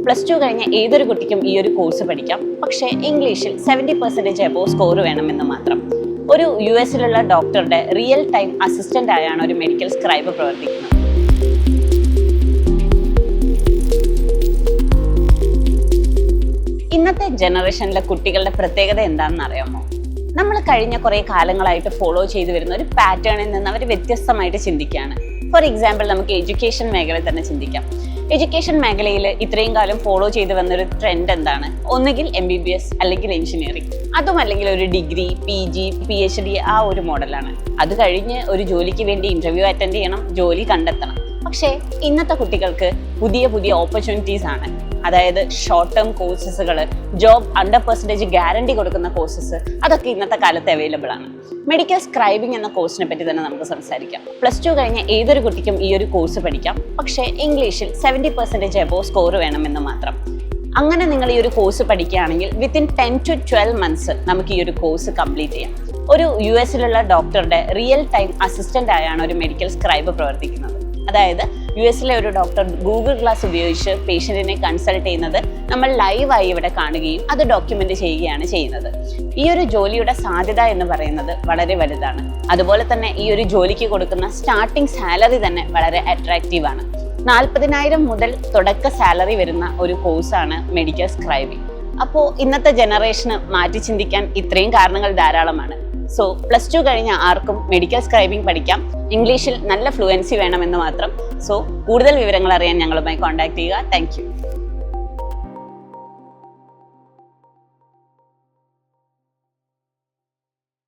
Plus two കഴിഞ്ഞ ഏതൊരു കുട്ടിക്കും ഈ ഒരു കോഴ്സ് പഠിക്കാം. പക്ഷേ ഇംഗ്ലീഷിൽ 70% എബോവ് സ്കോർ വേണമെന്ന് മാത്രം. ഒരു US-ലുള്ള ഡോക്ടറുടെ റിയൽ ടൈം അസിസ്റ്റന്റ് ആയാണ് ഒരു മെഡിക്കൽ സ്ക്രൈബ് പ്രവർത്തിക്കുന്നത്. ഇന്നത്തെ ജനറേഷനിലെ കുട്ടികളുടെ പ്രത്യേകത എന്താണെന്ന് അറിയാമോ? നമ്മൾ കഴിഞ്ഞ കുറേ കാലങ്ങളായിട്ട് ഫോളോ ചെയ്തു വരുന്ന ഒരു പാറ്റേണിൽ നിന്ന് അവർ വ്യത്യസ്തമായിട്ട് ചിന്തിക്കുകയാണ്. ഫോർ എക്സാമ്പിൾ, നമുക്ക് എഡ്യൂക്കേഷൻ മേഖലയിൽ തന്നെ ചിന്തിക്കാം. എഡ്യൂക്കേഷൻ മേഖലയിൽ ഇത്രയും കാലം ഫോളോ ചെയ്ത് വന്നൊരു ട്രെൻഡ് എന്താണ്? ഒന്നുകിൽ MBBS അല്ലെങ്കിൽ എഞ്ചിനീയറിംഗ്, അതും അല്ലെങ്കിൽ ഒരു ഡിഗ്രി, PG, PhD, ആ ഒരു മോഡലാണ്. അത് കഴിഞ്ഞ് ഒരു ജോലിക്ക് വേണ്ടി ഇന്റർവ്യൂ അറ്റൻഡ് ചെയ്യണം, ജോലി കണ്ടെത്തണം. പക്ഷേ ഇന്നത്തെ കുട്ടികൾക്ക് പുതിയ പുതിയ ഓപ്പർച്യൂണിറ്റീസ് ആണ്. അതായത് ഷോർട്ട് ടേം കോഴ്സസുകൾ, ജോബ് 100% ഗ്യാരണ്ടി കൊടുക്കുന്ന കോഴ്സസ്, അതൊക്കെ ഇന്നത്തെ കാലത്ത് അവൈലബിൾ ആണ്. മെഡിക്കൽ സ്ക്രൈബിംഗ് എന്ന കോഴ്സിനെ പറ്റി തന്നെ നമുക്ക് സംസാരിക്കാം. പ്ലസ് ടു കഴിഞ്ഞ ഏതൊരു കുട്ടിക്കും ഈ ഒരു കോഴ്സ് പഠിക്കാം. പക്ഷേ ഇംഗ്ലീഷിൽ 70% എബോവ് സ്കോർ വേണമെന്ന് മാത്രം. അങ്ങനെ നിങ്ങൾ ഈ ഒരു കോഴ്സ് പഠിക്കുകയാണെങ്കിൽ വിത്തിൻ 10 to 12 months നമുക്ക് ഈ ഒരു കോഴ്സ് കംപ്ലീറ്റ് ചെയ്യാം. ഒരു US-ലുള്ള ഡോക്ടറുടെ റിയൽ ടൈം അസിസ്റ്റന്റ് ആയാണ് ഒരു മെഡിക്കൽ സ്ക്രൈബ് പ്രവർത്തിക്കുന്നത്. അതായത് US-ലെ ഒരു ഡോക്ടർ ഗൂഗിൾ ക്ലാസ് ഉപയോഗിച്ച് പേഷ്യന്റിനെ കൺസൾട്ട് ചെയ്യുന്നത് നമ്മൾ ലൈവായി ഇവിടെ കാണുകയും അത് ഡോക്യുമെന്റ് ചെയ്യുകയാണ് ചെയ്യുന്നത്. ഈ ഒരു ജോലിയുടെ സാധ്യത എന്ന് പറയുന്നത് വളരെ വലുതാണ്. അതുപോലെ തന്നെ ഈ ഒരു ജോലിക്ക് കൊടുക്കുന്ന സ്റ്റാർട്ടിംഗ് സാലറി തന്നെ വളരെ അട്രാക്റ്റീവ് ആണ്. 40,000 മുതൽ തുടക്ക സാലറി വരുന്ന ഒരു കോഴ്സാണ് മെഡിക്കൽ സ്ക്രൈബിംഗ്. അപ്പോൾ ഇന്നത്തെ ജനറേഷന് മാറ്റി ചിന്തിക്കാൻ ഇത്രയും കാരണങ്ങൾ ധാരാളമാണ്. സോ പ്ലസ് ടു കഴിഞ്ഞ ആർക്കും മെഡിക്കൽ സ്ക്രൈബിംഗ് പഠിക്കാം. ഇംഗ്ലീഷിൽ നല്ല ഫ്ലുവൻസി വേണമെന്ന് മാത്രം. സോ കൂടുതൽ വിവരങ്ങൾ അറിയാൻ ഞങ്ങളുമായി കോൺടാക്ട് ചെയ്യുക. Thank you.